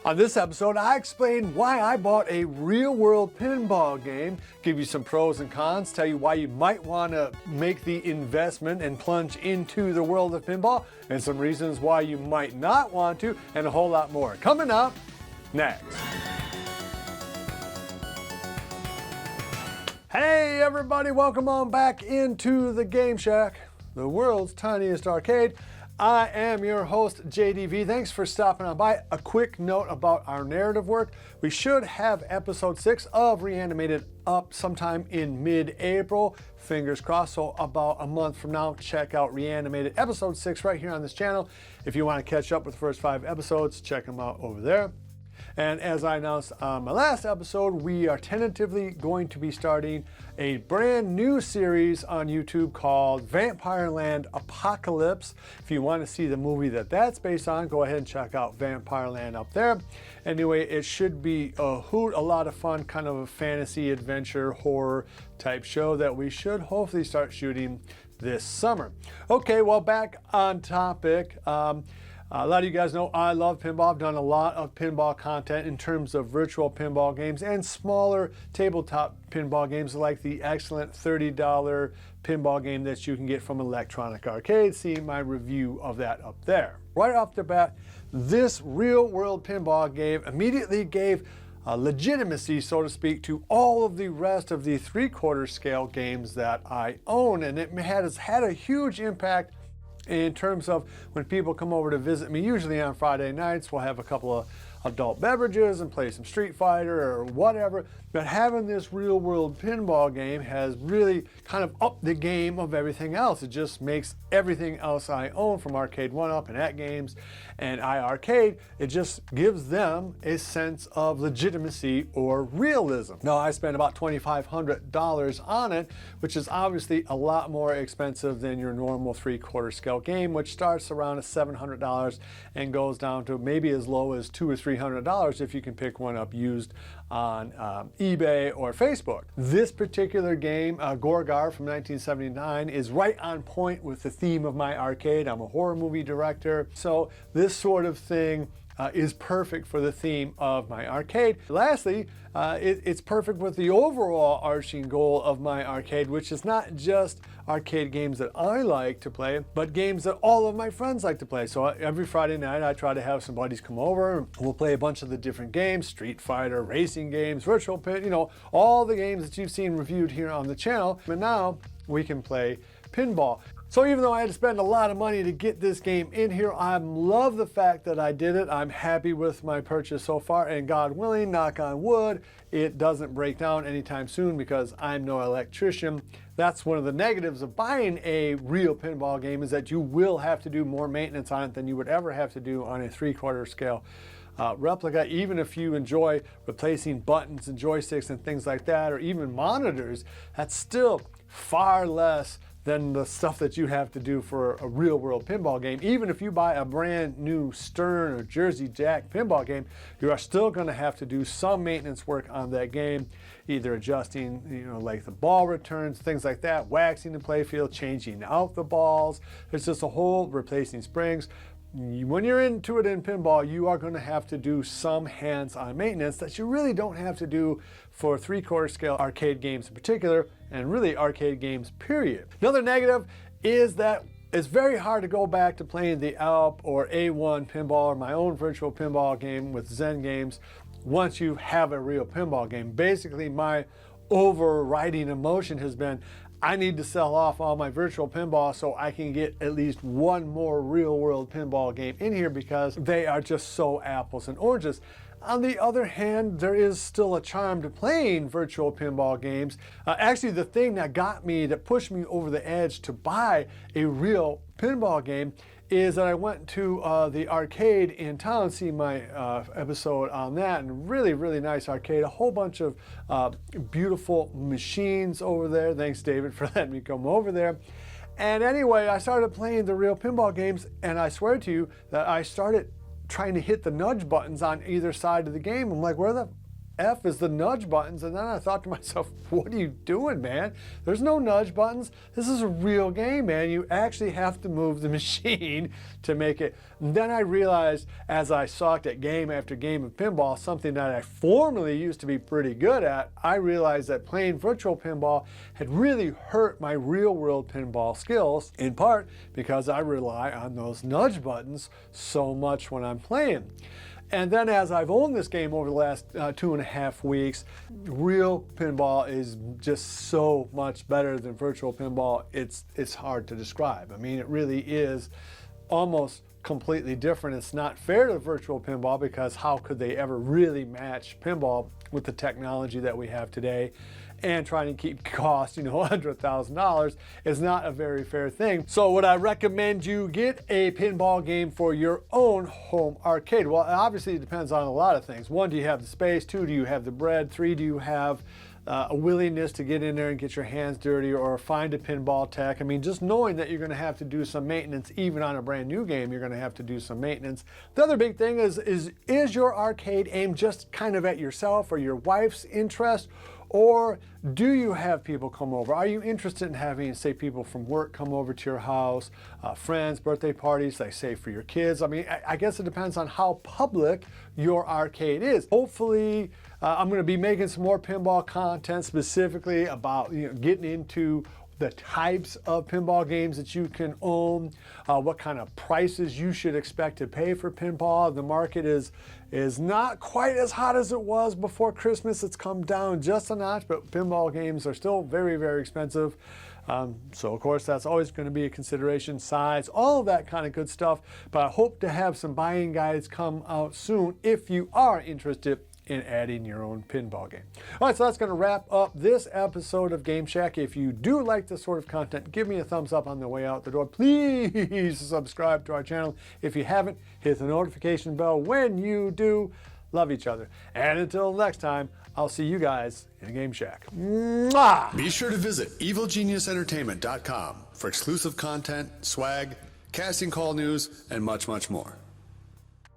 On this episode, I explain why I bought a real-world pinball game, give you some pros and cons, tell you why you might want to make the investment and plunge into the world of pinball, and some reasons why you might not want to, and a whole lot more. Coming up next. Hey everybody, welcome on back into the Game Shack, the world's tiniest arcade. I am your host, JDV. Thanks for stopping on by. A quick note about our narrative work. We should have episode 6 of Reanimated up sometime in mid-April. Fingers crossed, so about a month from now, check out Reanimated episode 6 right here on this channel. If you want to catch up with the first 5 episodes, check them out over there. And as I announced on my last episode, we are tentatively going to be starting a brand new series on YouTube called Vampire Land Apocalypse. If you want to see the movie that's based on, go ahead and check out Vampire Land up there. Anyway, it should be a hoot, a lot of fun, kind of a fantasy, adventure, horror type show that we should hopefully start shooting this summer. Okay, well, back on topic. A lot of you guys know I love pinball. I've done a lot of pinball content in terms of virtual pinball games and smaller tabletop pinball games like the excellent $30 pinball game that you can get from Electronic Arcade. See my review of that up there. Right off the bat, this real-world pinball game immediately gave legitimacy, so to speak, to all of the rest of the 3/4 scale games that I own, and it has had a huge impact in terms of when people come over to visit me, usually on Friday nights. We'll have a couple of adult beverages and play some Street Fighter or whatever. But having this real world pinball game has really kind of upped the game of everything else. It just makes everything else I own, from Arcade 1-Up and At Games and iArcade, it just gives them a sense of legitimacy or realism. Now, I spent about $2,500 on it, which is obviously a lot more expensive than your normal 3/4 scale game, which starts around $700 and goes down to maybe as low as $200 or $300 if you can pick one up used on eBay or Facebook. This particular game, Gorgar from 1979, is right on point with the theme of my arcade. I'm a horror movie director, so this sort of thing is perfect for the theme of my arcade. Lastly, it's perfect with the overall arching goal of my arcade, which is not just arcade games that I like to play, but games that all of my friends like to play. So every Friday night I try to have some buddies come over. We'll play a bunch of the different games, Street Fighter, racing games, virtual pin, you know, all the games that you've seen reviewed here on the channel. But now we can play pinball. So even though I had to spend a lot of money to get this game in here, I love the fact that I did it. I'm happy with my purchase so far, and God willing, knock on wood, it doesn't break down anytime soon because I'm no electrician. That's one of the negatives of buying a real pinball game, is that you will have to do more maintenance on it than you would ever have to do on a 3/4 scale replica. Even if you enjoy replacing buttons and joysticks and things like that, or even monitors, that's still far less than the stuff that you have to do for a real world pinball game. Even if you buy a brand new Stern or Jersey Jack pinball game, you are still going to have to do some maintenance work on that game, either adjusting, you know, like the ball returns, things like that, waxing the playfield, changing out the balls. There's just a whole replacing springs. When you're into it in pinball, you are going to have to do some hands-on maintenance that you really don't have to do for 3/4 scale arcade games in particular, and really arcade games period. Another negative is that it's very hard to go back to playing the Alp or A1 pinball or my own virtual pinball game with Zen Games once you have a real pinball game. Basically, my overriding emotion has been, I need to sell off all my virtual pinball so I can get at least one more real world pinball game in here, because they are just so apples and oranges. On the other hand, there is still a charm to playing virtual pinball games. Actually, the thing that pushed me over the edge to buy a real pinball game is that I went to the arcade in town, see my episode on that, and really, really nice arcade. A whole bunch of beautiful machines over there. Thanks, David, for letting me come over there. And anyway, I started playing the real pinball games, and I swear to you that I started trying to hit the nudge buttons on either side of the game. I'm like, where the F is the nudge buttons. And then I thought to myself, what are you doing, man? There's no nudge buttons. This is a real game, man. You actually have to move the machine to make it. And then I realized as I sucked at game after game of pinball, something that I formerly used to be pretty good at, I realized that playing virtual pinball had really hurt my real world pinball skills, in part because I rely on those nudge buttons so much when I'm playing. And then as I've owned this game over the last 2.5 weeks, real pinball is just so much better than virtual pinball. It's hard to describe. I mean, it really is almost completely different. It's not fair to virtual pinball because how could they ever really match pinball with the technology that we have today? And trying to keep costs, under $100,000 is not a very fair thing. So would I recommend you get a pinball game for your own home arcade? Well, obviously it depends on a lot of things. 1, do you have the space? 2, do you have the bread? 3, do you have a willingness to get in there and get your hands dirty or find a pinball tech? I mean, just knowing that you're going to have to do some maintenance, even on a brand new game, you're going to have to do some maintenance. The other big thing is your arcade aimed just kind of at yourself or your wife's interest? Or do you have people come over? Are you interested in having, say, people from work come over to your house, friends, birthday parties, they say for your kids? I mean, I guess it depends on how public your arcade is. Hopefully, I'm going to be making some more pinball content specifically about getting into the types of pinball games that you can own, what kind of prices you should expect to pay for pinball. The market is not quite as hot as it was before Christmas. It's come down just a notch, but pinball games are still very, very expensive. So of course that's always going to be a consideration, size, all of that kind of good stuff. But I hope to have some buying guides come out soon if you are interested in adding your own pinball game. All right, so that's going to wrap up this episode of Game Shack. If you do like this sort of content, give me a thumbs up on the way out the door. Please subscribe to our channel. If you haven't, hit the notification bell when you do. Love each other. And until next time, I'll see you guys in Game Shack. Mwah! Be sure to visit evilgeniusentertainment.com for exclusive content, swag, casting call news, and much, much more.